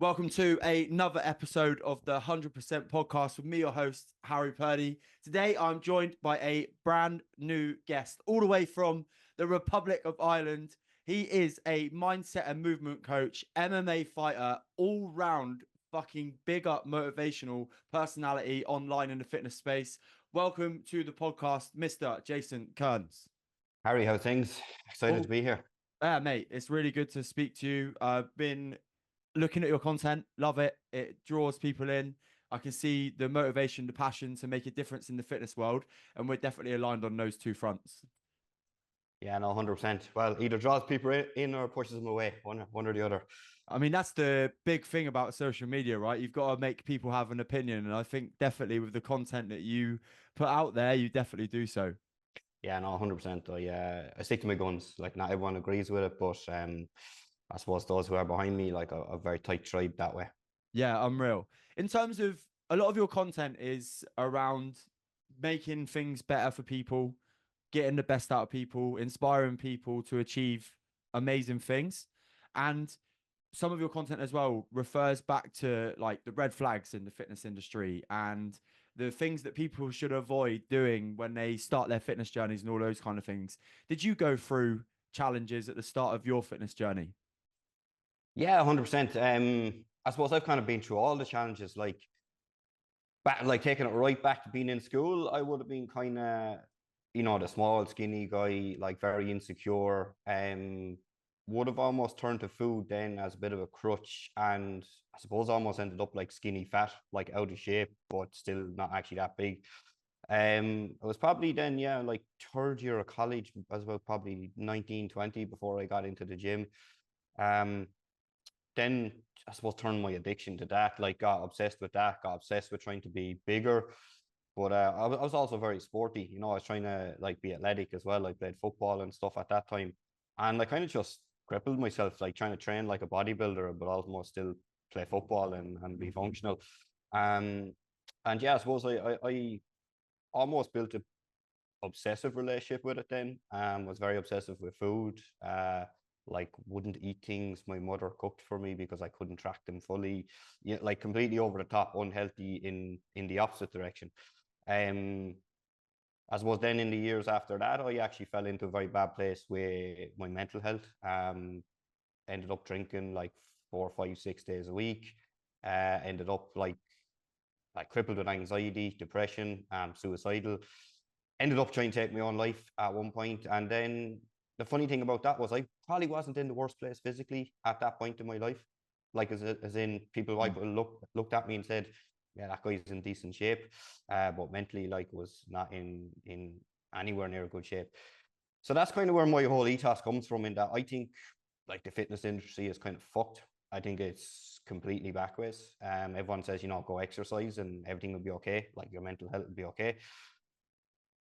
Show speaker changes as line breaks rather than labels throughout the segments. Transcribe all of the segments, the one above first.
Welcome to another episode of the 100% podcast with me, your host, Harry Purdy. Today, I'm joined by a brand new guest, all the way from the Republic of Ireland. He is a mindset and movement coach, MMA fighter, all round fucking big up motivational personality online in the fitness space. Welcome to the podcast, Mr. Jason Kearns.
Harry, how things? Excited
Oh,
to be here.
mate, it's really good to speak to you. I've been looking at your content, love it. It draws people in. I can see the motivation, the passion to make a difference in the fitness world, and we're definitely aligned on those two fronts.
Yeah, no, 100%. Well, either draws people in or pushes them away, one or the other.
I mean, that's the big thing about social media, right? You've got to make people have an opinion, and I think definitely with the content that you put out there, you definitely do so.
Yeah, no, 100%. I stick to my guns. Like, not everyone agrees with it, but I suppose those who are behind me, like a very tight tribe that way.
Yeah, unreal. In terms of a lot of your content is around making things better for people, getting the best out of people, inspiring people to achieve amazing things. And some of your content as well refers back to like the red flags in the fitness industry and the things that people should avoid doing when they start their fitness journeys and all those kind of things. Did you go through challenges at the start of your fitness journey?
Yeah, 100%. I suppose I've kind of been through all the challenges, like taking it right back to being in school. I would have been kind of, the small, skinny guy, like very insecure. Would have almost turned to food then as a bit of a crutch, and I suppose almost ended up like skinny fat, like out of shape, but still not actually that big. I was probably then, yeah, like third year of college. I was about probably 19, 20 before I got into the gym. Um, then I suppose turned my addiction to that, like got obsessed with that, got obsessed with trying to be bigger. But I was also very sporty, I was trying to like be athletic as well. I played football and stuff at that time. And I kind of just crippled myself, like trying to train like a bodybuilder, but almost still play football and be functional. Um, and yeah, I suppose I almost built a obsessive relationship with it then. Was very obsessive with food. Like wouldn't eat things my mother cooked for me because I couldn't track them fully. Yeah, like completely over the top, unhealthy in the opposite direction. Um, I suppose then in the years after that, I actually fell into a very bad place with my mental health. Ended up drinking like 4, 5, 6 days a week. Ended up like crippled with anxiety, depression, suicidal. Ended up trying to take my own life at one point. And then the funny thing about that was I probably wasn't in the worst place physically at that point in my life. Like as in people like looked at me and said, yeah, that guy's in decent shape. But mentally like was not in anywhere near good shape. So that's kind of where my whole ethos comes from, in that I think like the fitness industry is kind of fucked. I think it's completely backwards. Everyone says, go exercise and everything will be okay. Like your mental health will be okay.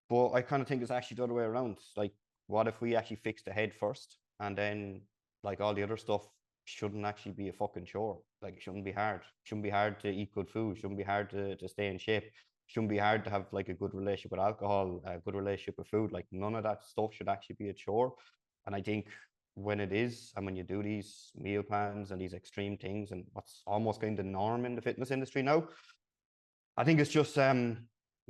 But I kind of think it's actually the other way around. Like, what if we actually fix the head first, and then like all the other stuff shouldn't actually be a fucking chore. Like it shouldn't be hard. It shouldn't be hard to eat good food. It shouldn't be hard to stay in shape. It shouldn't be hard to have like a good relationship with alcohol, a good relationship with food. Like none of that stuff should actually be a chore. And I think when it is, and when you do these meal plans and these extreme things, and what's almost kind of the norm in the fitness industry now, I think it's just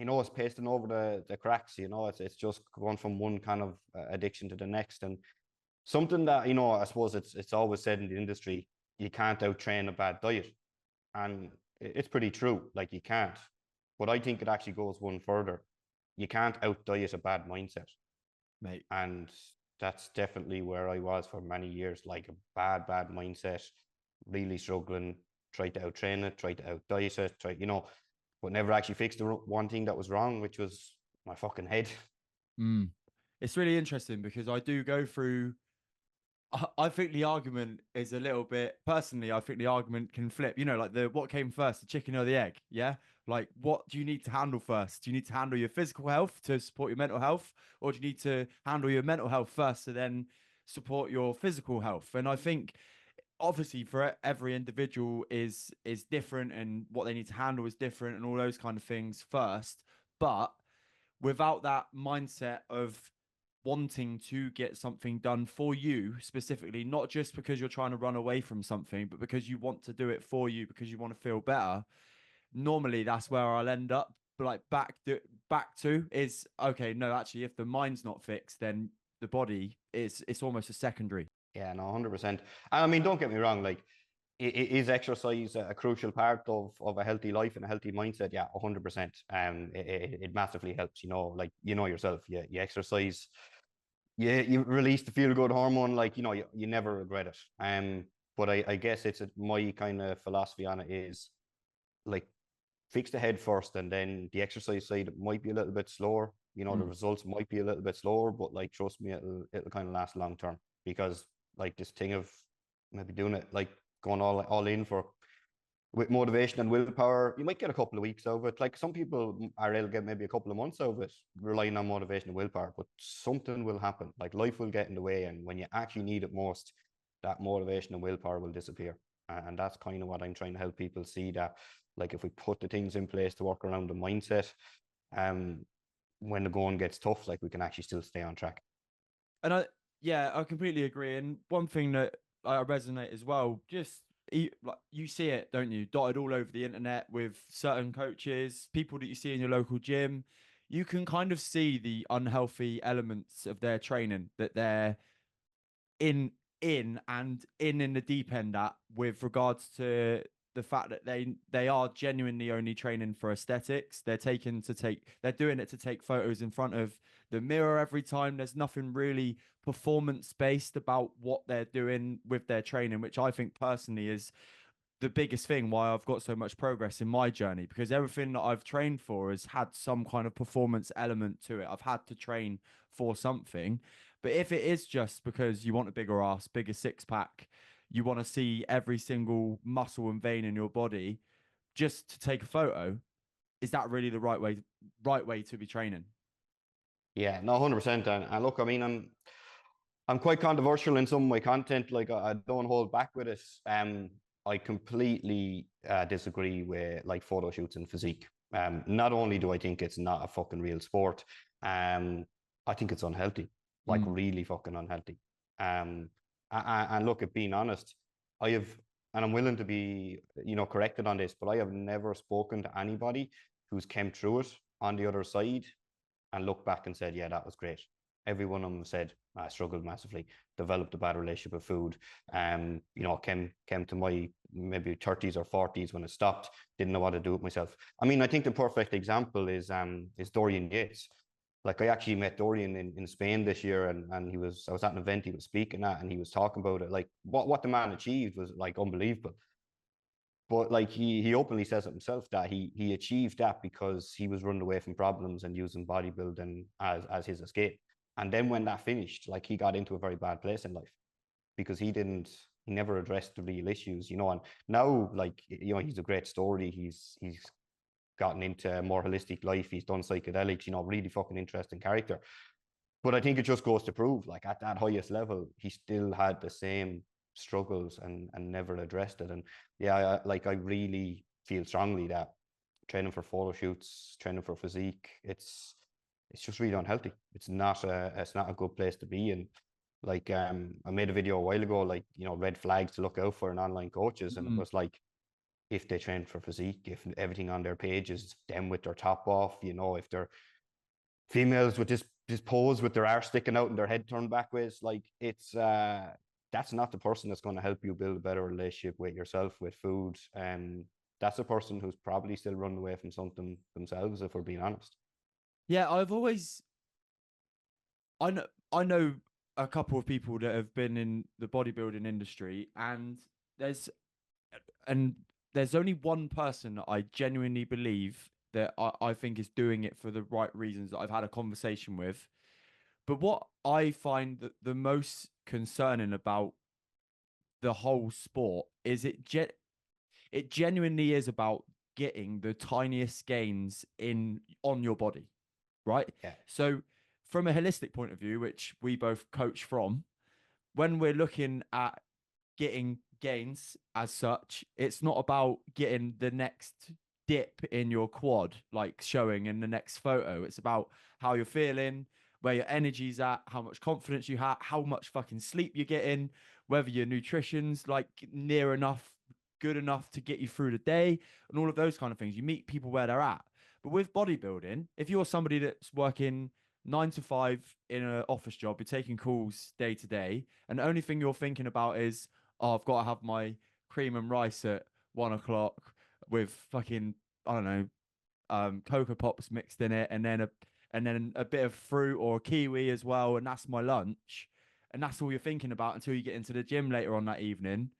it's pasting over the cracks. It's just going from one kind of addiction to the next, and something that I suppose it's always said in the industry, you can't out train a bad diet, and it's pretty true. Like you can't, but I think it actually goes one further. You can't out diet a bad mindset,
Mate.
and that's definitely where I was for many years. Like a bad mindset, really struggling, tried to out train it, tried to out diet it, but never actually fixed the one thing that was wrong, which was my fucking head.
Mm. It's really interesting because I do go through. I think the argument is a little bit personally. I think the argument can flip. Like the what came first, the chicken or the egg? Yeah. Like, what do you need to handle first? Do you need to handle your physical health to support your mental health, or do you need to handle your mental health first to then support your physical health? And I think obviously for every individual is different, and what they need to handle is different, and all those kind of things first. But without that mindset of wanting to get something done for you specifically, not just because you're trying to run away from something, but because you want to do it for you, because you want to feel better, normally that's where I'll end up. But like back to is okay, no, actually, if the mind's not fixed, then the body is it's almost a secondary.
Yeah, no, 100%. And I mean, don't get me wrong, like, is exercise a crucial part of a healthy life and a healthy mindset? Yeah, 100%. It massively helps, like, yourself, you exercise, you release the feel good hormone, like, you never regret it. But I guess my kind of philosophy on it is like, fix the head first, and then the exercise side might be a little bit slower. The results might be a little bit slower, but like, trust me, it'll kind of last long term, because like this thing of maybe doing it, like going all in for with motivation and willpower, you might get a couple of weeks of it. Like, some people are able to get maybe a couple of months of it relying on motivation and willpower, but something will happen. Like, life will get in the way, and when you actually need it most, that motivation and willpower will disappear. And that's kind of what I'm trying to help people see, that like, if we put the things in place to work around the mindset, um, when the going gets tough, like, we can actually still stay on track.
And yeah, I completely agree. And one thing that I resonate as well, just like you see it, don't you? Dotted all over the internet with certain coaches, people that you see in your local gym. You can kind of see the unhealthy elements of their training that they're in in the deep end at, with regards to the fact that they are genuinely only training for aesthetics. They're doing it to take photos in front of the mirror every time. There's nothing really performance based about what they're doing with their training, which I think personally is the biggest thing why I've got so much progress in my journey, because everything that I've trained for has had some kind of performance element to it. I've had to train for something. But if it is just because you want a bigger ass, bigger six pack, you want to see every single muscle and vein in your body just to take a photo, is that really the right way to be training?
Yeah, no, 100%. And look, I mean, I'm quite controversial in some of my content. Like, I don't hold back with it. I completely disagree with like photo shoots and physique. Not only do I think it's not a fucking real sport, I think it's unhealthy, like,
Mm.
really fucking unhealthy. Um, and look, at being honest, I have, and I'm willing to be, corrected on this, but I have never spoken to anybody who's came through it on the other side and looked back and said, yeah, that was great. Every one of them said, I struggled massively, developed a bad relationship with food. Came to my maybe 30s or 40s when it stopped, didn't know what to do with myself. I mean, I think the perfect example is Dorian Yates. Like, I actually met Dorian in Spain this year, and I was at an event he was speaking at, and he was talking about it. Like, what the man achieved was like unbelievable. But like, he openly says it himself, that he achieved that because he was running away from problems and using bodybuilding as his escape. And then when that finished, like, he got into a very bad place in life, because he never addressed the real issues, and now, like, he's a great story. He's gotten into a more holistic life. He's done psychedelics, really fucking interesting character. But I think it just goes to prove, like, at that highest level, he still had the same struggles and never addressed it. And yeah, I really feel strongly that training for photo shoots, training for physique, it's just really unhealthy. It's not a good place to be. And like, I made a video a while ago, like, red flags to look out for in online coaches, and it
Mm.
was like, if they train for physique, if everything on their page is them with their top off, if they're females with this pose with their arse sticking out and their head turned backwards, like, it's that's not the person that's going to help you build a better relationship with yourself, with food. That's a person who's probably still running away from something themselves, if we're being honest.
Yeah, I know a couple of people that have been in the bodybuilding industry, there's and there's only one person that I genuinely believe that I think is doing it for the right reasons that I've had a conversation with. But what I find that the most concerning about the whole sport is it genuinely is about getting the tiniest gains in on your body, right?
Yeah.
So from a holistic point of view, which we both coach from, when we're looking at getting gains as such, it's not about getting the next dip in your quad, like showing in the next photo. It's about how you're feeling, where your energy's at, how much confidence you have, how much fucking sleep you're getting, whether your nutrition's like near enough, good enough to get you through the day, and all of those kind of things. You meet people where they're at. But with bodybuilding, if you're somebody that's working 9 to 5 in an office job, you're taking calls day to day, and the only thing you're thinking about is, oh, I've got to have my cream and rice at 1 o'clock with fucking, I don't know, Cocoa Pops mixed in it, and then a bit of fruit or a kiwi as well, and that's my lunch. And that's all you're thinking about until you get into the gym later on that evening.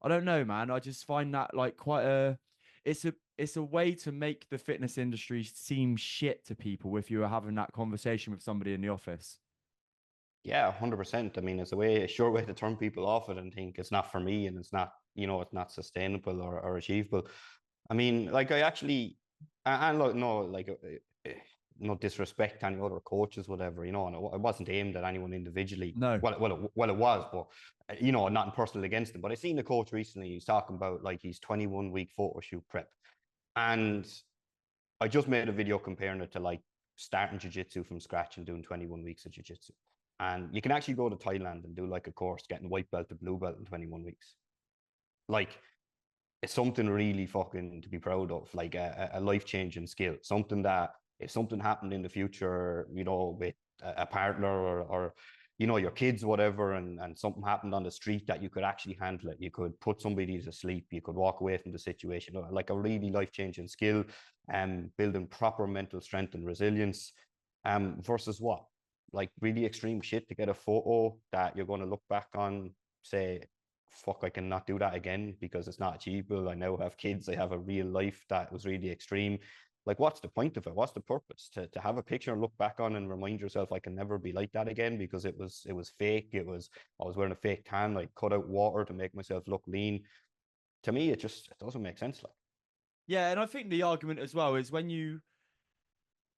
I don't know, man. I just find that like quite a it's a way to make the fitness industry seem shit to people if you were having that conversation with somebody in the office.
Yeah, 100%. I mean, it's a sure way to turn people off it and think it's not for me and it's not, it's not sustainable or achievable. I mean, like I actually, and look, no, like, no disrespect to any other coaches, whatever, and it wasn't aimed at anyone individually.
No.
Well, it was, but not personal against them. But I seen a coach recently. He's talking about like his 21-week photo shoot prep, and I just made a video comparing it to like starting jiu-jitsu from scratch and doing 21 weeks of jiu-jitsu. And you can actually go to Thailand and do like a course, getting white belt to blue belt in 21 weeks. Like, it's something really fucking to be proud of, like a life-changing skill, something that if something happened in the future, with a partner or your kids, whatever, and something happened on the street, that you could actually handle it. You could put somebody to sleep. You could walk away from the situation. Like a really life-changing skill, building proper mental strength and resilience, versus what? Like really extreme shit to get a photo that you're going to look back on, say, fuck, I cannot do that again because it's not achievable. I now have kids. I have a real life that was really extreme. Like, what's the point of it? What's the purpose? To have a picture and look back on and remind yourself I can never be like that again because it was fake. I was wearing a fake tan. I cut out water to make myself look lean. To me, it doesn't make sense. Like,
Yeah, and I think the argument as well is when you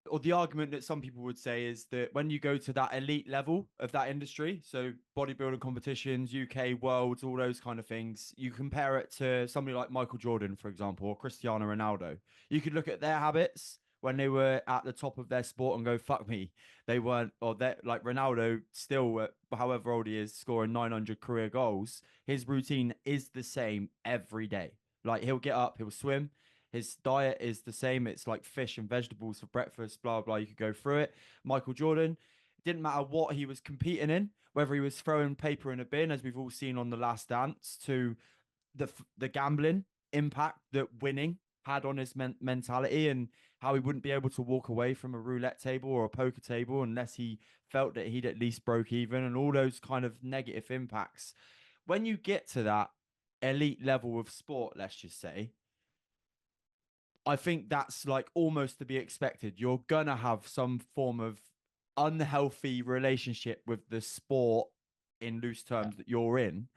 or the argument that some people would say is that when you go to that elite level of that industry, so bodybuilding competitions, UK, worlds, all those kind of things, you compare it to somebody like Michael Jordan, for example, or Cristiano Ronaldo. You could look at their habits when they were at the top of their sport and go, fuck me, they weren't, or that like Ronaldo still, however old he is, scoring 900 career goals. His routine is the same every day. Like he'll get up, he'll swim, his diet is the same. It's like fish and vegetables for breakfast, blah, blah. You could go through it. Michael Jordan, it didn't matter what he was competing in, whether he was throwing paper in a bin, as we've all seen on The Last Dance, to the gambling impact that winning had on his mentality and how he wouldn't be able to walk away from a roulette table or a poker table unless he felt that he'd at least broke even and all those kind of negative impacts. When you get to that elite level of sport, let's just say, I think that's like almost to be expected. You're gonna have some form of unhealthy relationship with the sport in loose
yeah,
terms that you're in.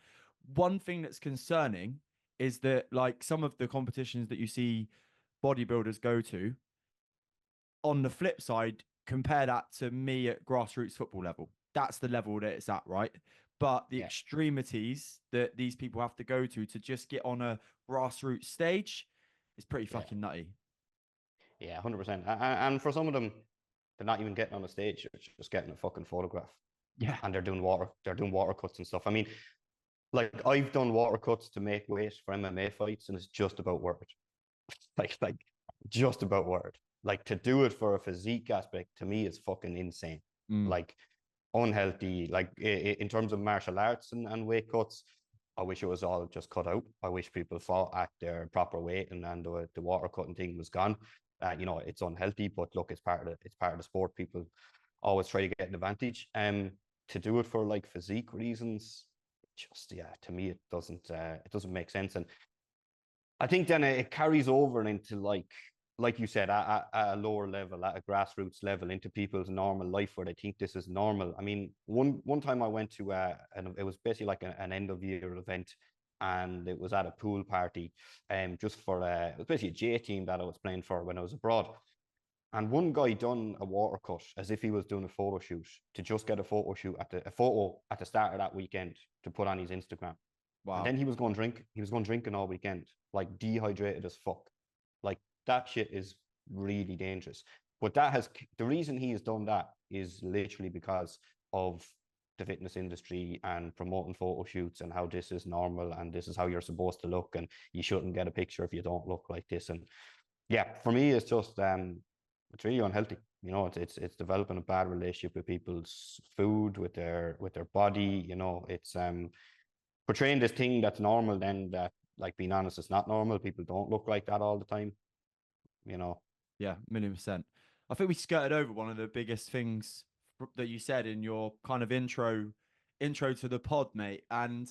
One thing that's concerning is that like some of the competitions that you see bodybuilders go to, on the flip side, compare that to me at grassroots football level. That's the level that it's at, right? But the
yeah,
extremities that these people have to go to just get on a grassroots stage is pretty
yeah,
fucking nutty.
yeah, 100%. And for some of them, they're not even getting on a stage; they're just getting a fucking photograph,
Yeah.
and they're doing water cuts and stuff. I mean, like I've done water cuts to make weight for MMA fights, and it's just about worth it. Like just about worth it. Like to do it for a physique aspect to me is fucking insane.
Mm.
Like unhealthy. Like in terms of martial arts and weight cuts, I wish it was all just cut out. I wish people fought at their proper weight and the water cutting thing was gone. It's unhealthy, but look, it's part of the sport. People always try to get an advantage. To do it for like physique reasons, just to me it doesn't make sense. And I think then it carries over into like you said, at a lower level, at a grassroots level, into people's normal life where they think this is normal. I mean, one time I went to and it was basically like an end of year event, and it was at a pool party, just for it was basically a J team that I was playing for when I was abroad. And one guy done a water cut as if he was doing a photo shoot to just get a photo at the start of that weekend to put on his Instagram. And
Wow.
then he was going drink. He was going drinking all weekend, like dehydrated as fuck. Like that shit is really dangerous. But the reason he has done that is literally because of the fitness industry and promoting photo shoots and how this is normal and this is how you're supposed to look and you shouldn't get a picture if you don't look like this. And yeah, for me, it's just it's really unhealthy. You know, it's developing a bad relationship with people's food, with their body. You know, it's portraying this thing that's normal. Then that, like, being honest, it's not normal. People don't look like that all the time. You know.
Yeah, 1,000,000%. I think we skirted over one of the biggest things that you said in your kind of intro to the pod, mate. And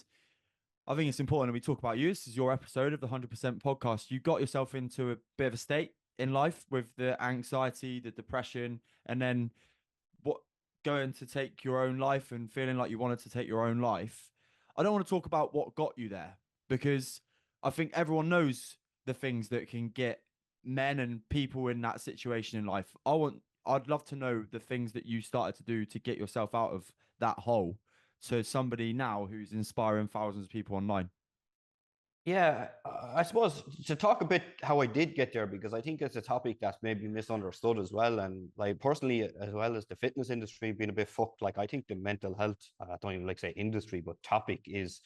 I think it's important that we talk about you. This is your episode of the 100% podcast. You got yourself into a bit of a state in life with the anxiety, the depression, and then what going to take your own life and feeling like you wanted to take your own life. I don't want to talk about what got you there because I think everyone knows the things that can get men and people in that situation in life. I'd love to know the things that you started to do to get yourself out of that hole to somebody now who's inspiring thousands of people online.
Yeah, I suppose to talk a bit how I did get there, because I think it's a topic that's maybe misunderstood as well. And like personally, as well as the fitness industry being a bit fucked, like I think the mental health, I don't even like say industry, but topic is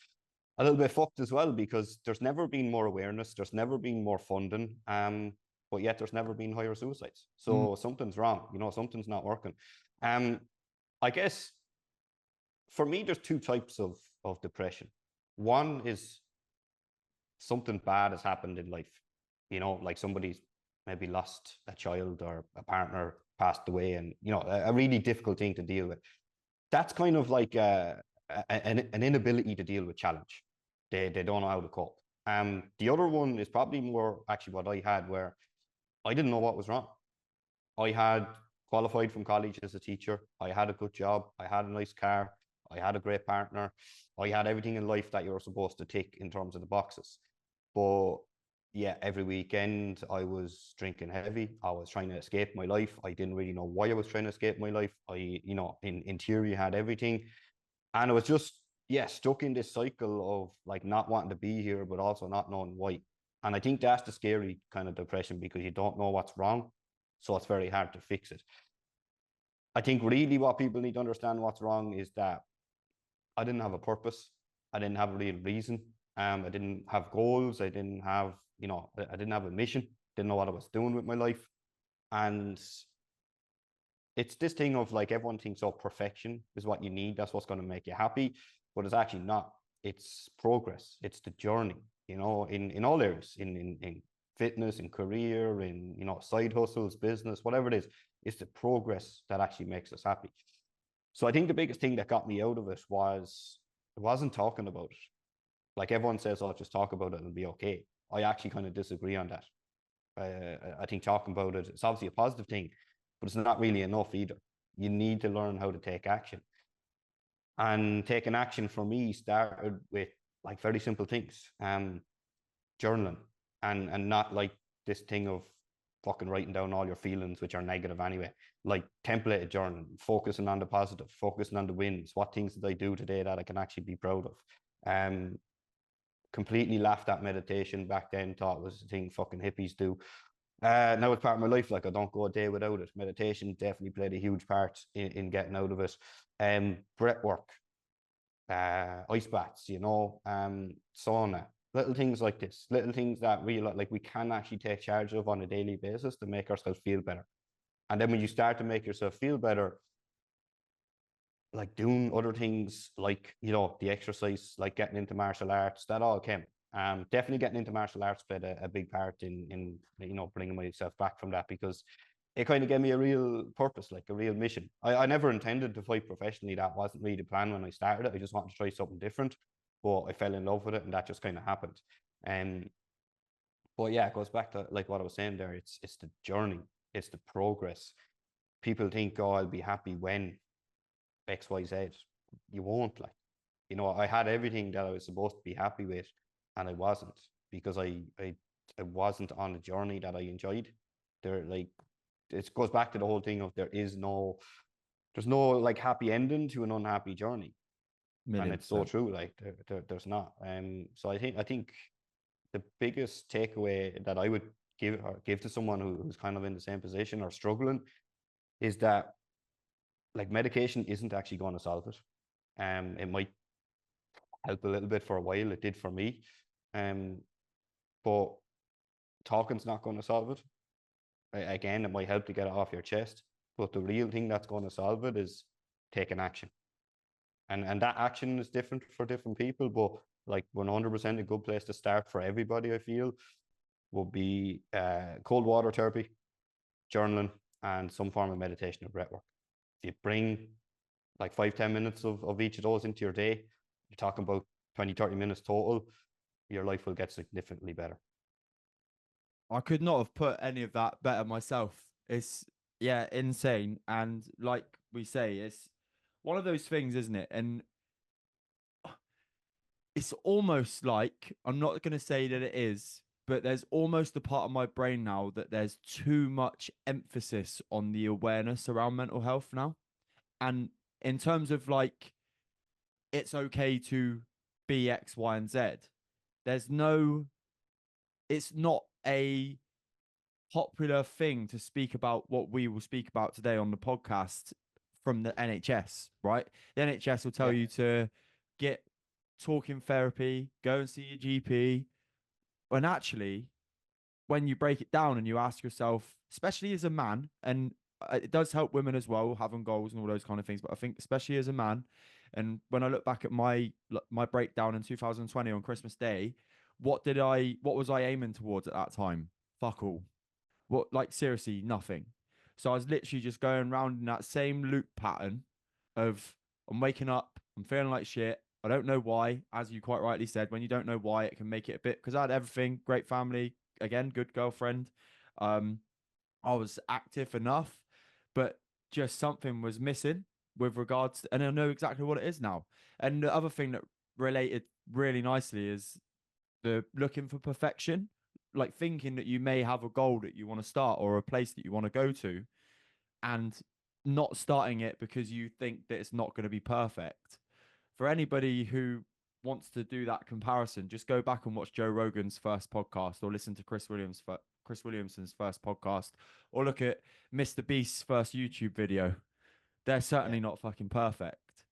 a little bit fucked as well, because there's never been more awareness, there's never been more funding, but yet there's never been higher suicides.
Mm.
So something's wrong, you know, something's not working. Um, I guess for me, there's two types of depression. One is something bad has happened in life, you know, like somebody's maybe lost a child or a partner passed away, and you know, a really difficult thing to deal with. That's kind of like an inability to deal with challenge. They don't know how to cope. The other one is probably more actually what I had, where I didn't know what was wrong. I had qualified from college as a teacher. I had a good job. I had a nice car. I had a great partner. I had everything in life that you're supposed to tick in terms of the boxes. But yeah, every weekend I was drinking heavy. I was trying to escape my life. I didn't really know why I was trying to escape my life. You know, in theory, had everything. And I was just, yeah, stuck in this cycle of like not wanting to be here, but also not knowing why. And I think that's the scary kind of depression, because you don't know what's wrong. So it's very hard to fix it. I think really what people need to understand what's wrong is that I didn't have a purpose. I didn't have a real reason. I didn't have goals. I didn't have, you know, I didn't have a mission. Didn't know what I was doing with my life. And it's this thing of like everyone thinks, oh, perfection is what you need. That's what's going to make you happy. But it's actually not. It's progress. It's the journey, you know, in all areas, in fitness, in career, in, you know, side hustles, business, whatever it is. It's the progress that actually makes us happy. So I think the biggest thing that got me out of it wasn't talking about it. Like everyone says, oh, just talk about it and be okay. I actually kind of disagree on that. I think talking about it, it's obviously a positive thing, but it's not really enough either. You need to learn how to take action. And taking action for me started with like very simple things, journaling, and not like this thing of fucking writing down all your feelings, which are negative anyway. Like templated journaling, focusing on the positive, focusing on the wins. What things did I do today that I can actually be proud of? Completely laughed at meditation back then, thought it was the thing fucking hippies do. Now it's part of my life. Like I don't go a day without it. Meditation definitely played a huge part in getting out of it. Breath work, ice baths, you know, sauna, little things like this, little things that we like we can actually take charge of on a daily basis to make ourselves feel better. And then when you start to make yourself feel better, like doing other things, like, you know, the exercise, like getting into martial arts, that all came. Definitely getting into martial arts played a big part in you know, bringing myself back from that, because it kind of gave me a real purpose, like a real mission. I never intended to fight professionally. That wasn't really the plan when I started it. I just wanted to try something different, but I fell in love with it, and that just kind of happened. Um, but yeah, it goes back to like what I was saying there. It's the journey, it's the progress. People think, oh, I'll be happy when X, Y, Z. You won't. Like, you know, I had everything that I was supposed to be happy with, and I wasn't, because I wasn't on a journey that I enjoyed. There, like, it goes back to the whole thing of there's no like happy ending to an unhappy journey, and
Million
it's so
percent.
true. Like there's not. So I think the biggest takeaway that I would give to someone who's kind of in the same position or struggling is that like medication isn't actually going to solve it. It might help a little bit for a while. It did for me. But talking's not going to solve it. Again, it might help to get it off your chest. But the real thing that's going to solve it is taking action. And that action is different for different people, but like 100% a good place to start for everybody, I feel, would be cold water therapy, journaling, and some form of meditation or breath work. If you bring like 5-10 minutes of each of those into your day, you're talking about 20-30 minutes total, your life will get significantly better.
I could not have put any of that better myself. It's yeah, insane. And like we say, it's one of those things, isn't it? And it's almost like I'm not going to say that it is, but there's almost a part of my brain now that there's too much emphasis on the awareness around mental health now. And in terms of like, it's okay to be X, Y, and Z, there's no, it's not a popular thing to speak about what we will speak about today on the podcast from the NHS, right? The NHS will tell
Yeah.
you to get talking therapy, go and see your GP. And actually, when you break it down and you ask yourself, especially as a man, and it does help women as well, having goals and all those kind of things, but I think especially as a man, and when I look back at my breakdown in 2020 on Christmas Day, what was I aiming towards at that time? Fuck all. What, like, seriously, nothing. So I was literally just going around in that same loop pattern of I'm waking up, I'm feeling like shit. I don't know why. As you quite rightly said, when you don't know why, it can make it a bit, because I had everything, great family, again, good girlfriend. Um, I was active enough, but just something was missing with regards to, and I know exactly what it is now. And the other thing that related really nicely is the looking for perfection, like thinking that you may have a goal that you want to start or a place that you want to go to, and not starting it because you think that it's not going to be perfect. For anybody who wants to do that comparison, just go back and watch Joe Rogan's first podcast, or listen to Chris Williamson's first podcast, or look at Mr. Beast's first YouTube video. They're
Yeah.
certainly not fucking perfect.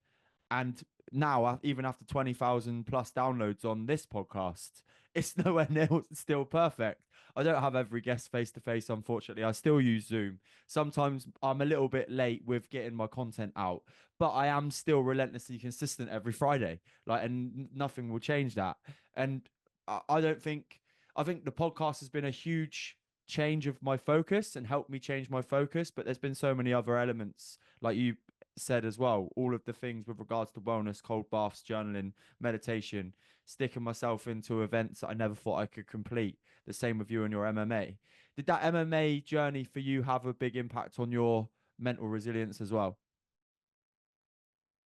And now, even after 20,000 plus downloads on this podcast, it's nowhere near still perfect. I don't have every guest face to face, unfortunately. I still use Zoom. Sometimes I'm a little bit late with getting my content out, but I am still relentlessly consistent every Friday. Like, and nothing will change that. And I don't think, I think the podcast has been a huge change of my focus and helped me change my focus. But there's been so many other elements, like you said as well, all of the things with regards to wellness, cold baths, journaling, meditation, sticking myself into events that I never thought I could complete. The same with you and your MMA. Did that MMA journey for you have a big impact on your mental resilience as well?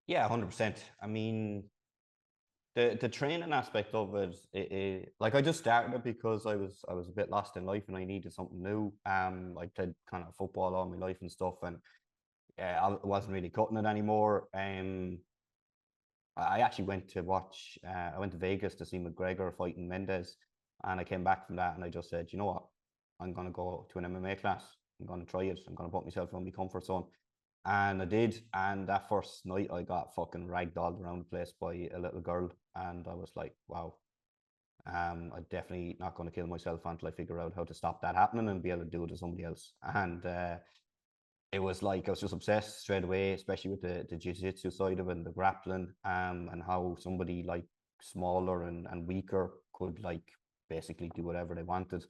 Yeah, 100%. I mean, the training aspect of it, like I just started it because I was a bit lost in life and I needed something new. I played kind of football all my life and stuff, and yeah, I wasn't really cutting it anymore. I actually went to watch. I went to Vegas to see McGregor fighting Mendez, and I came back from that, and I just said, you know what, I'm gonna go to an MMA class. I'm gonna try it. I'm gonna put myself in my comfort zone, and I did. And that first night, I got fucking ragdolled around the place by a little girl, and I was like, wow. I'm definitely not going to kill myself until I figure out how to stop that happening and be able to do it to somebody else. And it was like I was just obsessed straight away, especially with the jiu-jitsu side of it and the grappling, and how somebody like smaller and weaker could like basically do whatever they wanted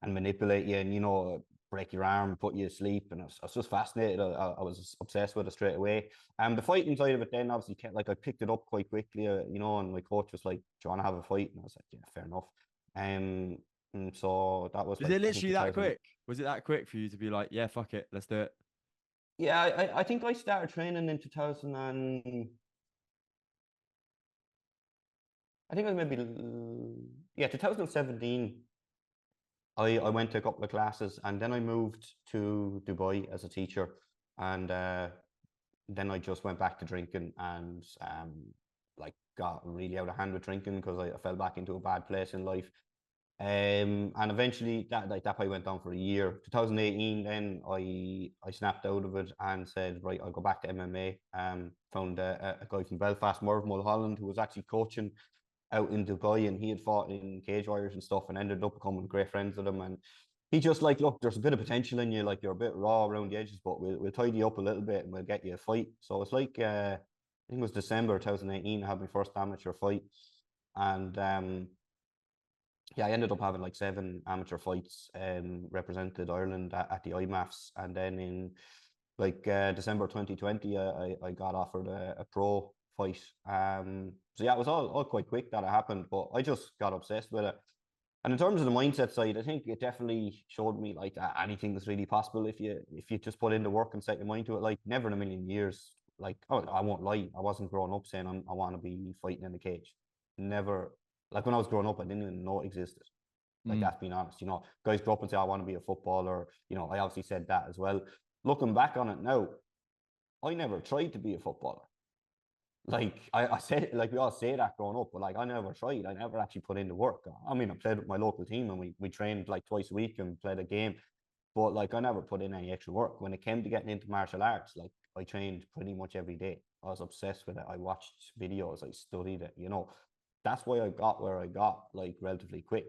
and manipulate you and break your arm, put you to sleep. And I was just fascinated. I was obsessed with it straight away. The fighting side of it then obviously like I picked it up quite quickly, and my coach was like, "Do you want to have a fight?" And I was like, "Yeah, fair enough." And so that was
Was
like
it
I think
literally that
2000.
quick? Was it that quick for you to be like, yeah, fuck it, let's do it?
Yeah, I think I started training in 2000 and I think it was maybe 2017. I went to a couple of classes and then I moved to Dubai as a teacher, and then I just went back to drinking and like got really out of hand with drinking because I fell back into a bad place in life. And eventually that probably went on for a year. 2018, then I snapped out of it and said, right, I'll go back to MMA. Found a guy from Belfast, Merv Mulholland, who was actually coaching out in Dubai, and he had fought in cage warriors and stuff, and ended up becoming great friends with him. And he just like, look, there's a bit of potential in you, like you're a bit raw around the edges, but we'll tidy you up a little bit and we'll get you a fight. So it's like I think it was December 2018. I had my first amateur fight, and yeah, I ended up having like 7 amateur fights, represented Ireland at the IMAFs, and then in like December 2020, I got offered a pro fight. So yeah, it was all quite quick that it happened, but I just got obsessed with it. And in terms of the mindset side, I think it definitely showed me like anything is really possible if you just put in the work and set your mind to it. Like never in a million years, like oh, I won't lie, I wasn't growing up saying I want to be fighting in the cage. Never. Like when I was growing up, I didn't even know it existed. Like
Mm.
that's being honest. Guys grow up and say I want to be a footballer. I obviously said that as well. Looking back on it now, I never tried to be a footballer. Like I said, like we all say that growing up, but like I never tried. I never actually put in the work. I mean, I played with my local team and we trained like twice a week and played a game, but like I never put in any extra work. When it came to getting into martial arts, like I trained pretty much every day. I was obsessed with it. I watched videos, I studied it. That's why I got where I got like relatively quick.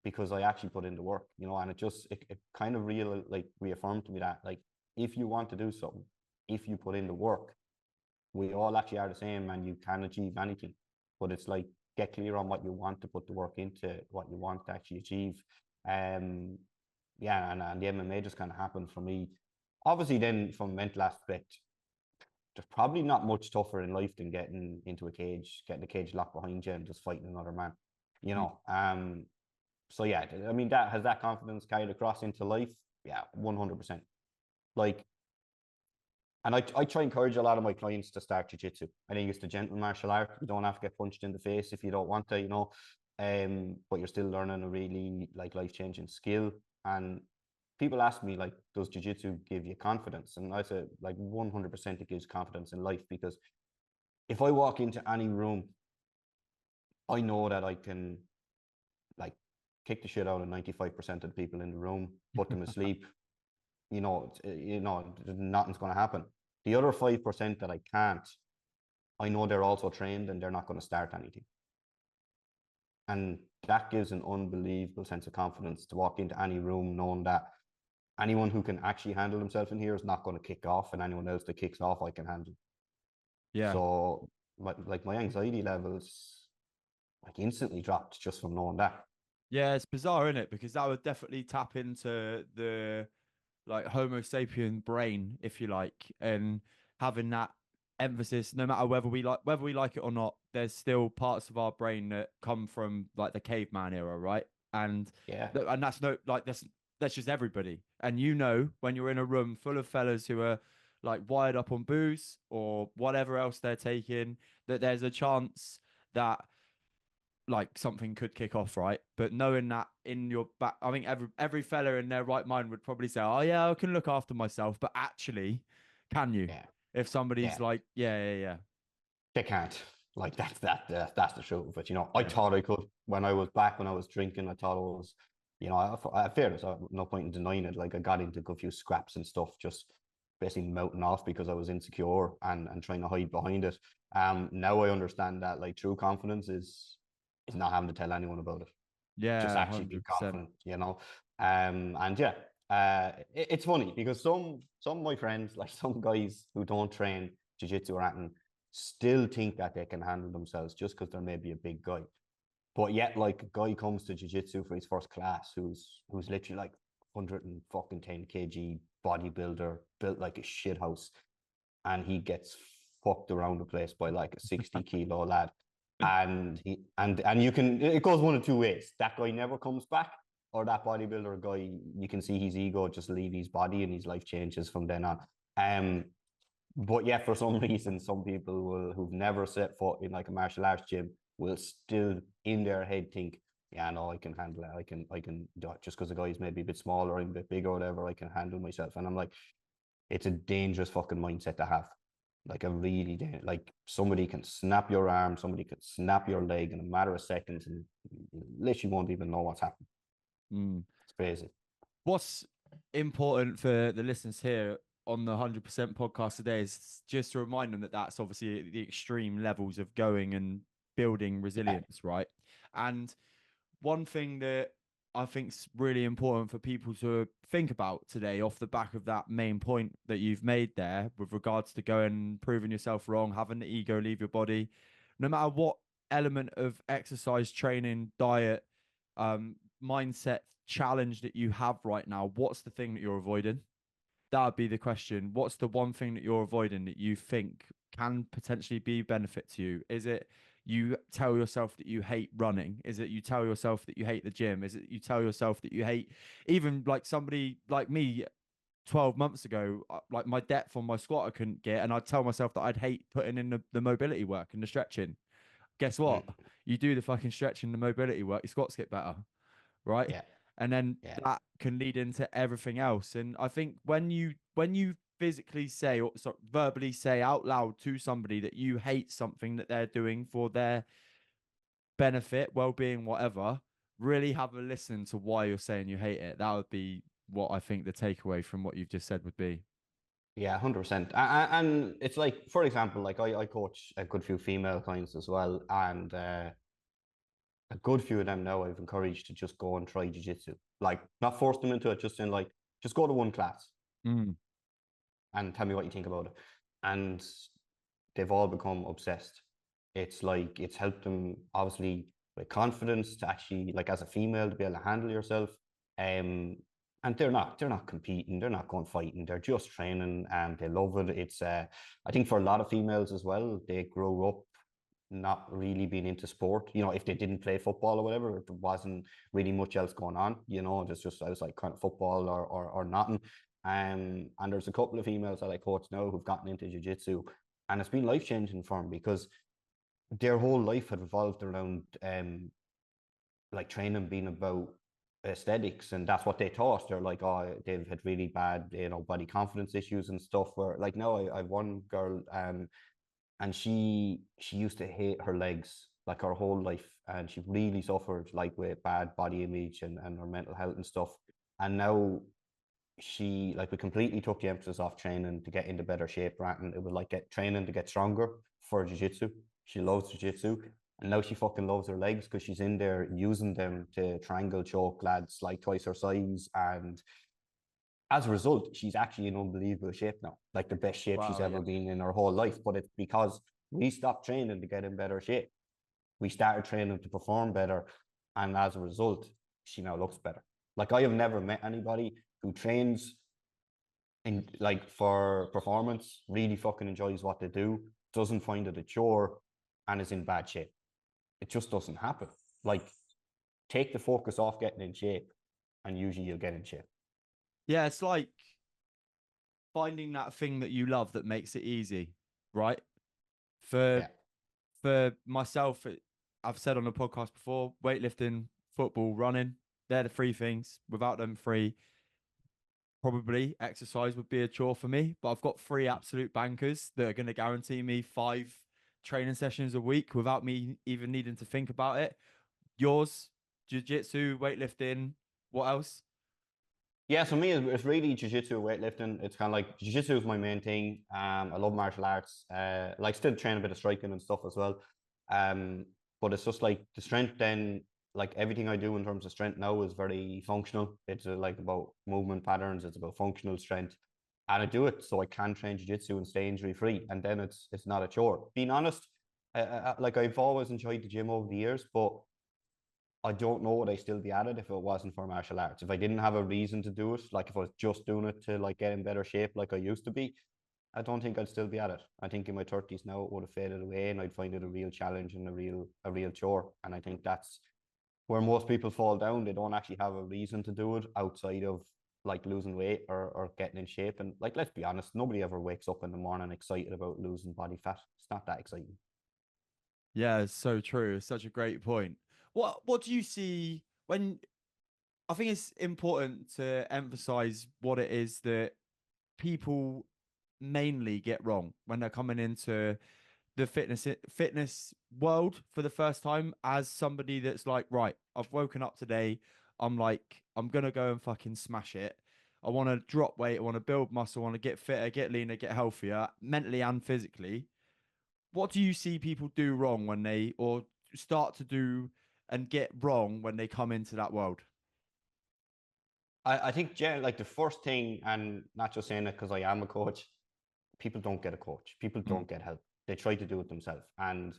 Because I actually put in the work, and it kind of reaffirmed to me that like if you want to do something, if you put in the work, we all actually are the same and you can achieve anything. But it's like get clear on what you want to put the work into, what you want to actually achieve. And the MMA just kind of happened for me. Obviously, then from a mental aspect, there's probably not much tougher in life than getting into a cage, getting the cage locked behind you and just fighting another man. You
Mm.
know, so yeah, I mean that confidence carried across into life. Yeah, 100%. Like, and I try and encourage a lot of my clients to start jiu-jitsu. I think it's the gentle martial art. You don't have to get punched in the face if you don't want to, but you're still learning a really like life-changing skill. And people ask me like, does jiu-jitsu give you confidence? And I say like 100% it gives confidence in life, because if I walk into any room, I know that I can like kick the shit out of 95% of the people in the room, put them asleep. Nothing's going to happen. The other 5% that I can't, I know they're also trained and they're not going to start anything. And that gives an unbelievable sense of confidence to walk into any room knowing that anyone who can actually handle himself in here is not going to kick off, and anyone else that kicks off, I can handle.
Yeah.
So, my anxiety levels like instantly dropped just from knowing that.
Yeah, it's bizarre, isn't it? Because that would definitely tap into the like Homo sapien brain, if you like, and having that emphasis, no matter whether we like it or not, there's still parts of our brain that come from like the caveman era, right? And
Yeah,
and that's no like that's just everybody. And when you're in a room full of fellas who are like wired up on booze or whatever else they're taking, that there's a chance that like something could kick off, right? But knowing that in your back, I think every fella in their right mind would probably say, "Oh yeah, I can look after myself." But actually, can you?
yeah,
If somebody's
yeah.
like, "Yeah, yeah, yeah,
They can't. Like that's the truth of it. I
yeah,
thought I could when I was back when I was drinking. I thought I was, I fairness. No point in denying it. Like I got into a few scraps and stuff, just basically melting off because I was insecure and trying to hide behind it. Now I understand that like true confidence is not having to tell anyone about it. Just
yeah,
actually be
100%."
confident. And yeah, it's funny because some of my friends, like some guys who don't train jiu-jitsu or anything, still think that they can handle themselves just because they're maybe a big guy. But yet, like a guy comes to jiu-jitsu for his first class who's literally like 110 kg bodybuilder, built like a shit house, and he gets fucked around the place by like a 60 kilo lad. And you can, it goes one of two ways. That guy never comes back, or that bodybuilder guy, you can see his ego just leave his body and his life changes from then on. But yeah, for some reason, some people who've never set foot in like a martial arts gym will still in their head think, yeah, no, I can handle it. I can do it just because the guy's maybe a bit smaller or a bit bigger or whatever. I can handle myself, and I'm like, it's a dangerous fucking mindset to have. Like a really like somebody can snap your arm, somebody could snap your leg in a matter of seconds, and you literally won't even know what's happened.
Mm.
It's crazy.
What's important for the listeners here on the 100% podcast today is just to remind them that that's obviously the extreme levels of going and building
Yeah,
resilience, right? And one thing that I think is really important for people to think about today, off the back of that main point that you've made there, with regards to going and proving yourself wrong, having the ego leave your body, no matter what element of exercise, training, diet, mindset challenge that you have right now, what's the thing that you're avoiding? That would be the question. What's the one thing that you're avoiding that you think can potentially be benefit to you? Is it you tell yourself that you hate running? Is it you tell yourself that you hate the gym? Is it you tell yourself that you hate even like somebody like me 12 months ago, like my depth on my squat I couldn't get, and I'd tell myself that I'd hate putting in the mobility work and the stretching. Guess what?
mm,
You do the fucking stretching, the mobility work, your squats get better, right?
yeah,
And then
yeah,
that can lead into everything else. And I think when you physically say or verbally say out loud to somebody that you hate something that they're doing for their benefit, well-being, whatever, really have a listen to why you're saying you hate it. That would be what I think the takeaway from what you've just said would be.
yeah, 100%. And it's like, for example, like I coach a good few female clients as well, and a good few of them now I've encouraged to just go and try jiu-jitsu. Like not force them into it, just in like just go to one class
Mm.
and tell me what you think about it. And they've all become obsessed. It's like it's helped them obviously with confidence to actually like as a female to be able to handle yourself. Um and they're not competing, they're not going fighting, they're just training and they love it. It's I think for a lot of females as well, they grow up not really being into sport. You know, if they didn't play football or whatever, there wasn't really much else going on. You know, there's just I was like kind of football or nothing. And there's a couple of females that I coach now who've gotten into jiu-jitsu, and it's been life changing for them because their whole life had revolved around like training being about aesthetics, and that's what they thought. They're like, oh, they've had really bad, body confidence issues and stuff. Where like now I've one girl, and she used to hate her legs like her whole life, and she really suffered like with bad body image and her mental health and stuff. And now she like we completely took the emphasis off training to get into better shape, right? And it was like get training to get stronger for jiu-jitsu. She loves jiu-jitsu, and now she fucking loves her legs because she's in there using them to triangle choke lads like twice her size. And as a result, she's actually in unbelievable shape now, like the best shape she's
Wow, yeah.
ever been in her whole life. But it's because we stopped training to get in better shape. We started training to perform better. And as a result, she now looks better. Like I have never met anybody who trains in like for performance, really fucking enjoys what they do, doesn't find it a chore, and is in bad shape. It just doesn't happen. Like take the focus off getting in shape, and usually you'll get in shape.
Yeah, it's like finding that thing that you love that makes it easy, right? For
Yeah.
for myself, I've said on the podcast before, weightlifting, football, running, they're the three things. Without them three, probably exercise would be a chore for me. But I've got three absolute bankers that are going to guarantee me 5 training sessions a week without me even needing to think about it. Yours, jiu-jitsu, weightlifting, what else?
Yeah, so me, it's really jiu-jitsu, weightlifting. It's kind of like jiu-jitsu is my main thing. I love martial arts. Like still train a bit of striking and stuff as well. Um, but it's just like the strength. Then like everything I do in terms of strength now is very functional. It's like about movement patterns. It's about functional strength, and I do it so I can train jiu-jitsu and stay injury free. And then it's not a chore. Being honest, like I've always enjoyed the gym over the years, but I don't know would I still be at it if it wasn't for martial arts. If I didn't have a reason to do it, like if I was just doing it to like get in better shape like I used to be, I don't think I'd still be at it. I think in my thirties now it would have faded away and I'd find it a real challenge and a real chore. And I think that's where most people fall down. They don't actually have a reason to do it outside of like losing weight or getting in shape. And like let's be honest, nobody ever wakes up in the morning excited about losing body fat. It's not that exciting.
Yeah, it's so true. It's such a great point. What do you see when I think it's important to emphasize what it is that people mainly get wrong when they're coming into the fitness world for the first time as somebody that's like, right, I've woken up today. I'm like, I'm gonna go and fucking smash it. I want to drop weight. I want to build muscle. I want to get fitter, get leaner, get healthier, mentally and physically. What do you see people do wrong when they or start to do and get wrong when they come into that world?
I think, like the first thing, and not just saying it because I am a coach, people don't get a coach. People
Mm,
don't get help. They try to do it themselves. And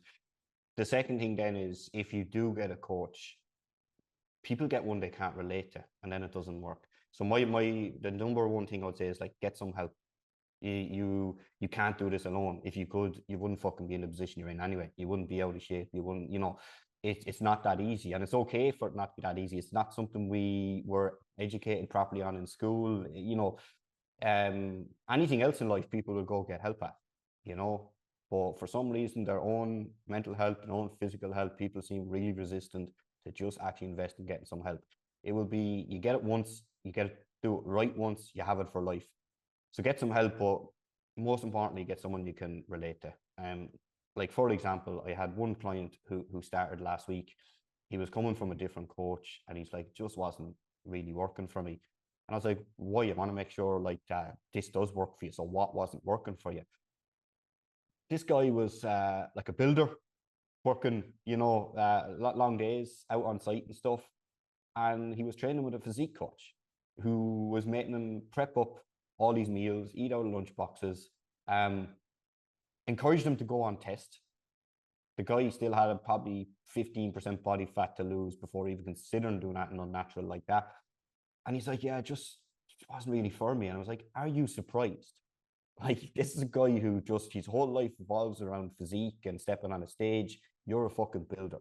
the second thing then is if you do get a coach, people get one they can't relate to, and then it doesn't work. So the number one thing I would say is like get some help. You can't do this alone. If you could, you wouldn't fucking be in the position you're in anyway. You wouldn't be out of shape. You wouldn't, it's not that easy. And it's okay for it not to be that easy. It's not something we were educated properly on in school. Anything else in life people will go get help at, you know. But for some reason, their own mental health, their own physical health, people seem really resistant to just actually invest in getting some help. It will be you get it once, you get it, do it right once, you have it for life. So get some help, but most importantly, get someone you can relate to. Like for example, I had one client who started last week. He was coming from a different coach, and he's like, just wasn't really working for me. And I was like, why? You want to make sure like this does work for you. So what wasn't working for you? This guy was like a builder, working, long days out on site and stuff. And he was training with a physique coach who was making him prep up all these meals, eat out of lunch boxes, um, encouraged him to go on test. The guy still had a probably 15% body fat to lose before even considering doing anything unnatural like that. And he's like, yeah, it just wasn't really for me. And I was like, are you surprised? Like, this is a guy who just his whole life revolves around physique and stepping on a stage. You're a fucking builder.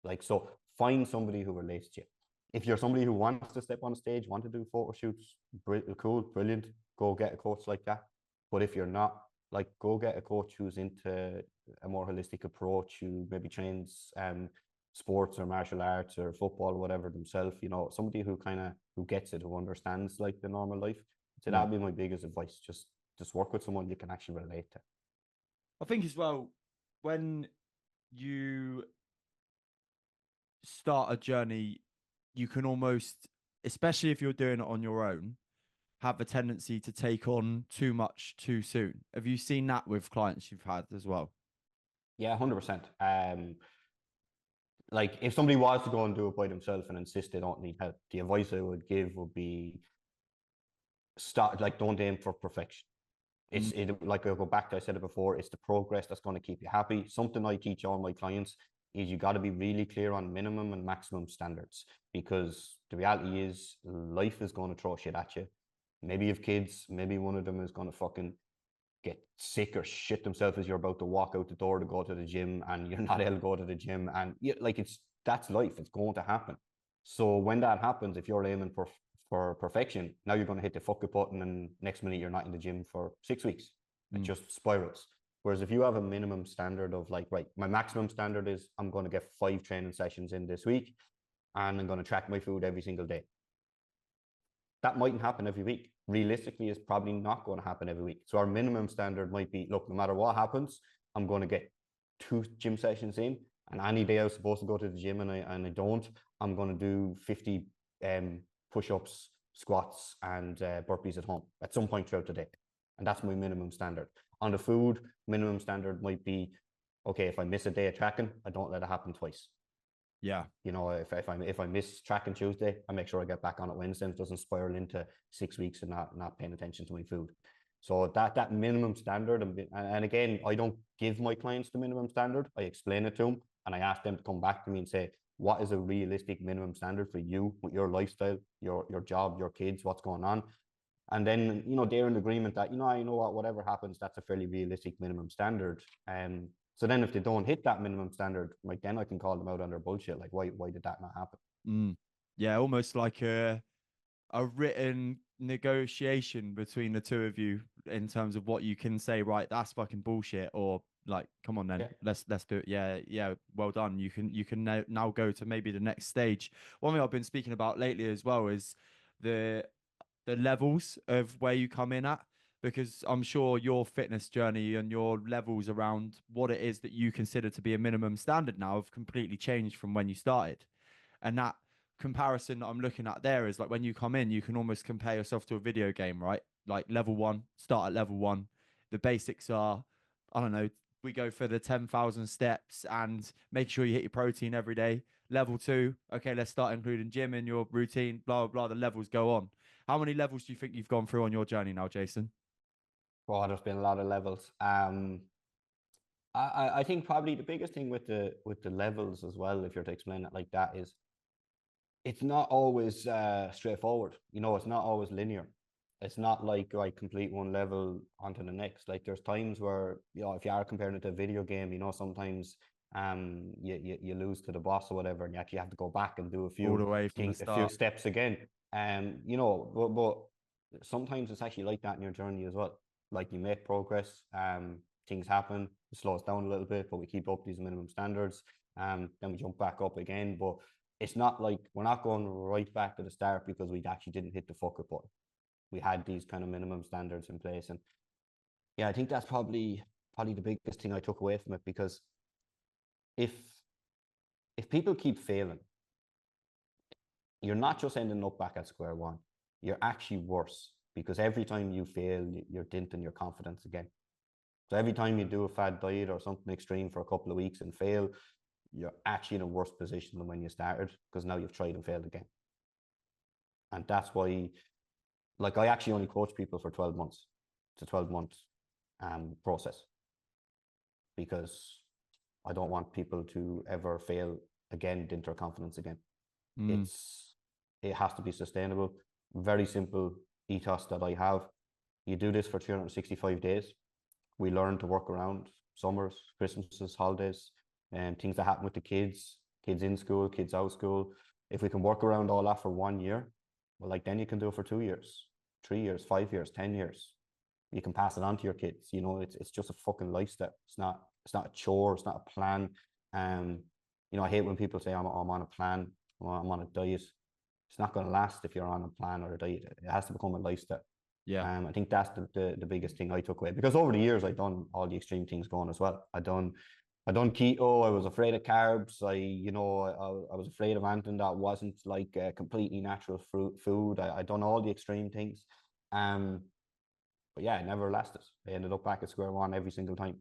Like, so find somebody who relates to you. If you're somebody who wants to step on stage, want to do photo shoots, cool, brilliant, go get a coach like that. But if you're not, like, go get a coach who's into a more holistic approach, who maybe trains sports or martial arts or football or whatever themselves. Somebody who kind of who gets it, who understands like the normal life. So
yeah.
that'd be my biggest advice. Just work with someone you can actually relate to.
I think as well, when you start a journey, you can almost, especially if you're doing it on your own, have a tendency to take on too much too soon. Have you seen that with clients you've had as well?
Yeah, 100%. Like if somebody was to go and do it by themselves and insist they don't need help, the advice I would give would be start like don't aim for perfection.
Mm,
Like I go back to I said it before, it's the progress that's going to keep you happy. Something I teach all my clients is you got to be really clear on minimum and maximum standards, because the reality is life is going to throw shit at you. Maybe you have kids, maybe one of them is going to fucking get sick or shit themselves as you're about to walk out the door to go to the gym and you're not able to go to the gym. And like that's life. It's going to happen. So when that happens, if you're aiming for perfection, now you're going to hit the fuck it button and next minute you're not in the gym for 6 weeks. It
mm,
just spirals. Whereas if you have a minimum standard of like, right, my maximum standard is I'm going to get 5 training sessions in this week and I'm going to track my food every single day. That mightn't happen every week. Realistically, it's probably not going to happen every week. So our minimum standard might be, look, no matter what happens, I'm going to get 2 gym sessions in. And any day I was supposed to go to the gym and I don't, I'm going to do 50 push-ups, squats, and burpees at home at some point throughout the day. And that's my minimum standard. On the food, minimum standard might be, okay, if I miss a day of tracking, I don't let it happen twice.
yeah.
If I miss tracking Tuesday, I make sure I get back on it Wednesday and it doesn't spiral into 6 weeks and not paying attention to my food. So that minimum standard, and again, I don't give my clients the minimum standard. I explain it to them and I ask them to come back to me and say, what is a realistic minimum standard for you with your lifestyle, your job, your kids, what's going on? And then, they're in agreement that, I know whatever happens, that's a fairly realistic minimum standard. So then if they don't hit that minimum standard, like then I can call them out on their bullshit. Like, why did that not happen?
Mm. Yeah, almost like a written negotiation between the two of you in terms of what you can say, right, that's fucking bullshit, or like, come on then,
Yeah.
let's do it. Yeah, yeah, well done. You can now go to maybe the next stage. One thing I've been speaking about lately as well is the the levels of where you come in at. because I'm sure your fitness journey and your levels around what it is that you consider to be a minimum standard now have completely changed from when you started. And that comparison that I'm looking at there is like when you come in, you can almost compare yourself to a video game, right? Like level one, start at level one. The basics are, I don't know, we go for the 10,000 steps and make sure you hit your protein every day. Level two, okay, let's start including gym in your routine, blah, blah, blah. The levels go on. How many levels do you think you've gone through on your journey now, Jason?
Well, there's been a lot of levels. I think probably the biggest thing with the levels as well, if you're to explain it like that, is it's not always straightforward. You know, it's not always linear. It's not like I complete one level onto the next. Like there's times where, you know, if you are comparing it to a video game, you know, sometimes you lose to the boss or whatever, and you actually have to go back and do
All the way from the
a few
start.
steps again. You know, but sometimes it's actually like that in your journey as well. Like you make progress, things happen, it slows down a little bit, but we keep up these minimum standards. Then we jump back up again. But it's not like we're not going right back to the start because we actually didn't hit the fuck up button. We had these kind of minimum standards in place. And yeah, I think that's probably the biggest thing I took away from it, because if people keep failing, you're not just ending up back at square one. You're actually worse, because every time you fail, you're denting your confidence again. So every time you do a fad diet or something extreme for a couple of weeks and fail, you're actually in a worse position than when you started, because now you've tried and failed again. And that's why, like, I actually only coach people for 12 months. It's a 12-month process, because I don't want people to ever fail again, dent their confidence again.
Mm.
It has to be sustainable. Very simple ethos that I have. You do this for 365 days. We learn to work around summers, Christmases, holidays, and things that happen with the kids in school, kids out of school. If we can work around all that for 1 year, well, like then you can do it for 2 years, 3 years, 5 years, 10 years. You can pass it on to your kids. You know, it's just a fucking lifestyle. It's not a chore. It's not a plan. You know, I hate when people say I'm on a plan, or I'm on a diet. It's not going to last if you're on a plan or a diet. It has to become a lifestyle.
Yeah.
I think that's the biggest thing I took away, because over the years I've done all the extreme things going as well. I done keto. I was afraid of carbs. I was afraid of anything that wasn't like a completely natural food. I done all the extreme things. But yeah, it never lasted. I ended up back at square one every single time.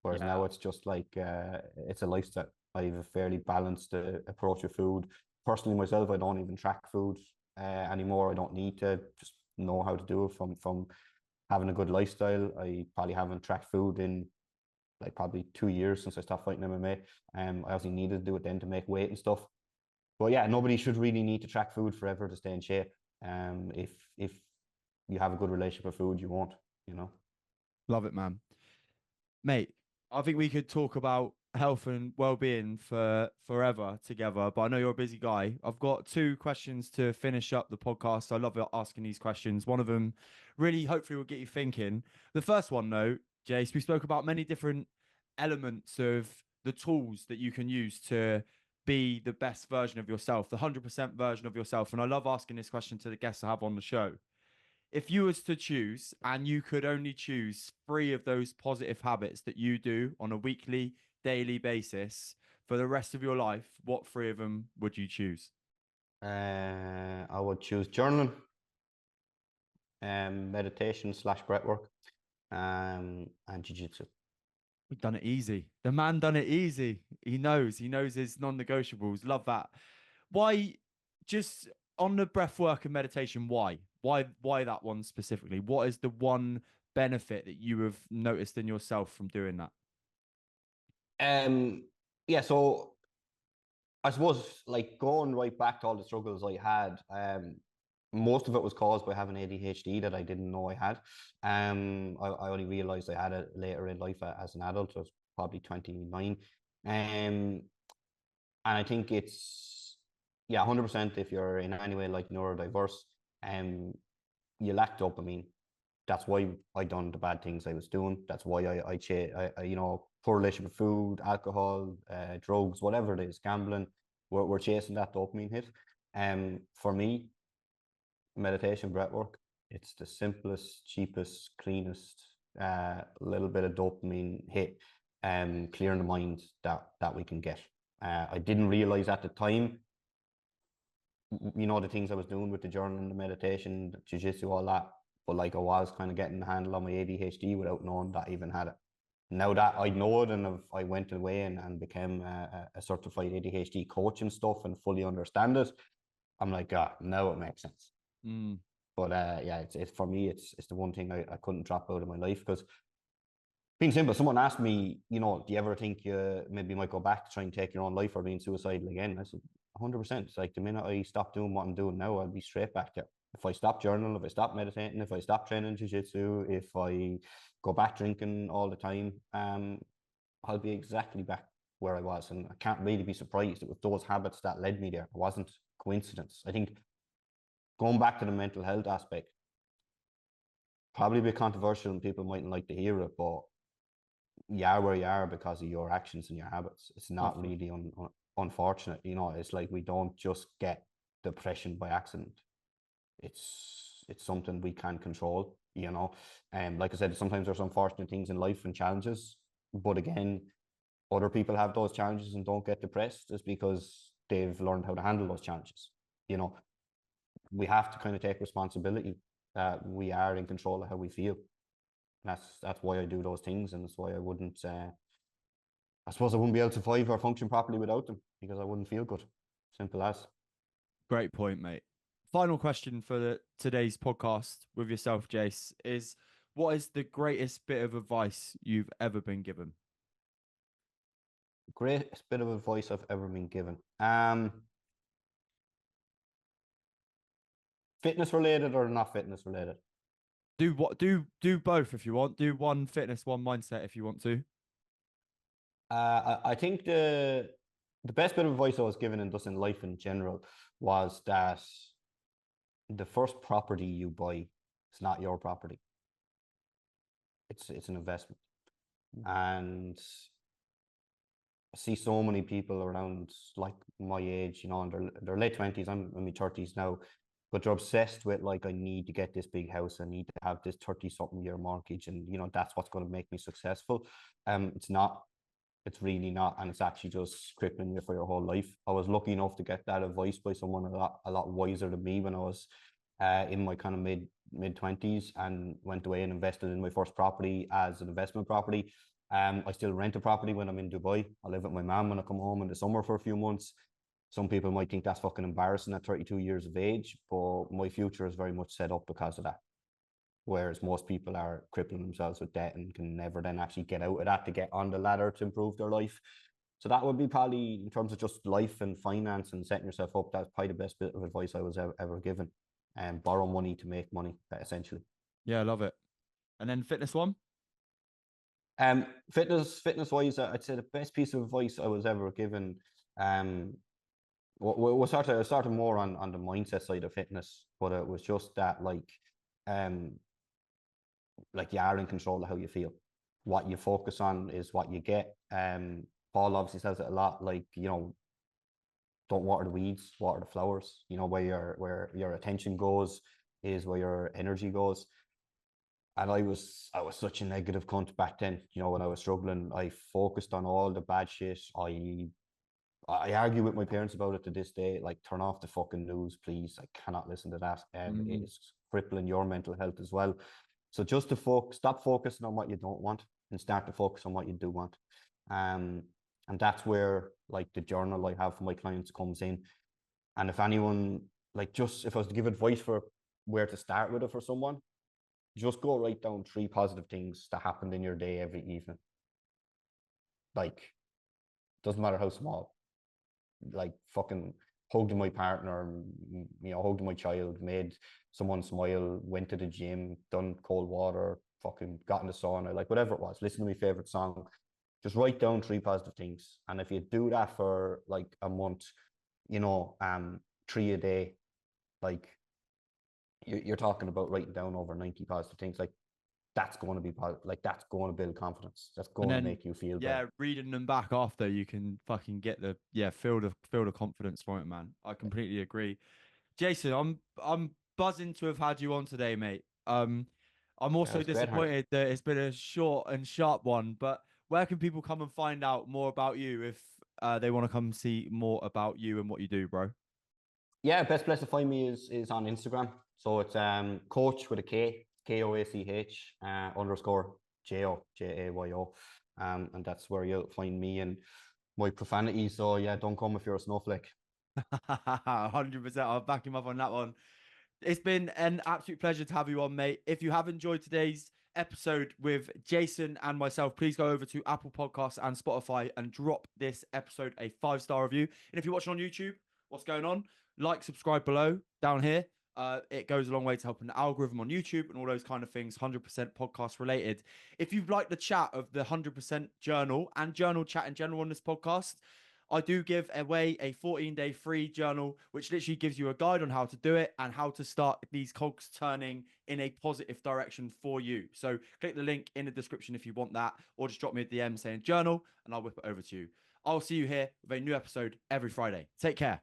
Whereas
Yeah.
now it's just like it's a lifestyle. I have a fairly balanced approach to food. Personally, myself, I don't even track food anymore. I don't need to. Just know how to do it from having a good lifestyle. I probably haven't tracked food in like probably 2 years since I stopped fighting MMA. I obviously needed to do it then to make weight and stuff. But yeah, nobody should really need to track food forever to stay in shape. If you have a good relationship with food, you won't. You know.
Love it, man. Mate, I think we could talk about health and well-being for forever together, but I know you're a busy guy. I've got two questions to finish up the podcast. I love asking these questions. One of them really hopefully will get you thinking. The first one though, Jace, we spoke about many different elements of the tools that you can use to be the best version of yourself, the 100% version of yourself. And I love asking this question to the guests I have on the show. If you was to choose and you could only choose three of those positive habits that you do on a weekly, daily basis for the rest of your life, what three of them would you choose?
I would choose journaling, meditation slash breathwork, and jiu-jitsu.
We've done it easy. The man done it easy. He knows his non-negotiables. Love that. Why just on the breath work and meditation, why that one specifically? What is the one benefit that you have noticed in yourself from doing that?
Yeah, so I suppose like going right back to all the struggles I had, most of it was caused by having ADHD that I didn't know I had. I only realized I had it later in life as an adult. I was probably 29. And I think it's, yeah, 100% if you're in any way like neurodiverse, um, you lack dopamine. That's why I done the bad things I was doing. That's why you know, poor relationship with food, alcohol, drugs, whatever it is, gambling. We're chasing that dopamine hit. For me, meditation, breath work It's the simplest, cheapest, cleanest, little bit of dopamine hit, clearing the mind that we can get. I didn't realize at the time, the things I was doing with the journaling, the meditation, the jiu-jitsu, all that. But like I was kind of getting a handle on my ADHD without knowing that I even had it. Now that I know it, and I went away and became a certified ADHD coach and stuff and fully understand it, I'm like, now it makes sense.
Mm.
But yeah, it's for me, it's the one thing I couldn't drop out of my life, because being simple, someone asked me, do you ever think you maybe might go back to try and take your own life or being suicidal again? I said, 100%. It's like the minute I stop doing what I'm doing now, I'll be straight back there. If I stop journaling, if I stop meditating, if I stop training jiu-jitsu, if I go back drinking all the time, I'll be exactly back where I was. And I can't really be surprised. It was those habits that led me there. It wasn't coincidence. I think going back to the mental health aspect, probably a bit controversial and people mightn't like to hear it, but you are where you are because of your actions and your habits. It's not really unfortunate. It's like we don't just get depression by accident. It's something we can control, and like I said, sometimes there's unfortunate things in life and challenges, but again, other people have those challenges and don't get depressed is because they've learned how to handle those challenges. We have to kind of take responsibility that we are in control of how we feel. That's why I do those things, and that's why I wouldn't. I suppose I wouldn't be able to survive or function properly without them, because I wouldn't feel good. Simple as.
Great point, mate. Final question for today's podcast with yourself, Jace, is what is the greatest bit of advice you've ever been given?
Greatest bit of advice I've ever been given. Fitness related or not fitness related?
Do both if you want. Do one fitness, one mindset if you want to.
I think the best bit of advice I was given in just in life in general was that the first property you buy is not your property. It's an investment. And I see so many people around like my age, in their late 20s. I'm in my 30s now, but they're obsessed with like, I need to get this big house, I need to have this 30-something year mortgage, and that's what's going to make me successful. It's not. It's really not, and it's actually just crippling you for your whole life. I was lucky enough to get that advice by someone a lot wiser than me when I was in my kind of mid 20s, and went away and invested in my first property as an investment property. I still rent a property when I'm in Dubai. I live with my mum when I come home in the summer for a few months. Some people might think that's fucking embarrassing at 32 years of age, but my future is very much set up because of that. Whereas most people are crippling themselves with debt and can never then actually get out of that to get on the ladder to improve their life. So that would be probably, in terms of just life and finance and setting yourself up, that's probably the best bit of advice I was ever given. And borrow money to make money, essentially.
Yeah, I love it. And then fitness one?
Fitness wise, I'd say the best piece of advice I was ever given, we'll start more on the mindset side of fitness, but it was just that like you are in control of how you feel. What you focus on is what you get. Paul obviously says it a lot, like, don't water the weeds, water the flowers. Where your attention goes is where your energy goes. And I was such a negative cunt back then. When I was struggling, I focused on all the bad shit. I argue with my parents about it to this day. Like, turn off the fucking news, please. I cannot listen to that. It's crippling your mental health as well. So just to stop focusing on what you don't want and start to focus on what you do want. And that's where like the journal I have for my clients comes in. And if anyone, if I was to give advice for where to start with it for someone, just go write down 3 positive things that happened in your day every evening. Like, doesn't matter how small. Like, fucking hugged my partner, hugged my child, made someone smile, went to the gym, done cold water, fucking got in the sauna, like whatever it was, listen to my favorite song. Just write down 3 positive things. And if you do that for like a month, 3 a day, like you're talking about writing down over 90 positive things. Like, that's going to be like, that's going to build confidence. That's going to make you feel better.
Reading them back after, you can fucking get feel the confidence from it, man. I completely agree. Jason, I'm buzzing to have had you on today, mate. I'm
Yeah,
also
it's great, Harry.
disappointed that it's been a short and sharp one, but where can people come and find out more about you if they want to come see more about you and what you do, bro?
Yeah, best place to find me is on Instagram. So it's coach with a K, KOACH underscore JOJAYO. And that's where you'll find me and my profanity. So yeah, don't come if you're a snowflake.
100%. I'll back him up on that one. It's been an absolute pleasure to have you on, mate. If you have enjoyed today's episode with Jason and myself, please go over to Apple Podcasts and Spotify and drop this episode a 5-star review. And if you're watching on YouTube, what's going on? Like, subscribe below down here. It goes a long way to helping the algorithm on YouTube and all those kind of things, 100% podcast related. If you've liked the chat of the 100% journal and journal chat in general on this podcast, I do give away a 14-day free journal, which literally gives you a guide on how to do it and how to start these cogs turning in a positive direction for you. So click the link in the description if you want that, or just drop me a DM saying journal and I'll whip it over to you. I'll see you here with a new episode every Friday. Take care.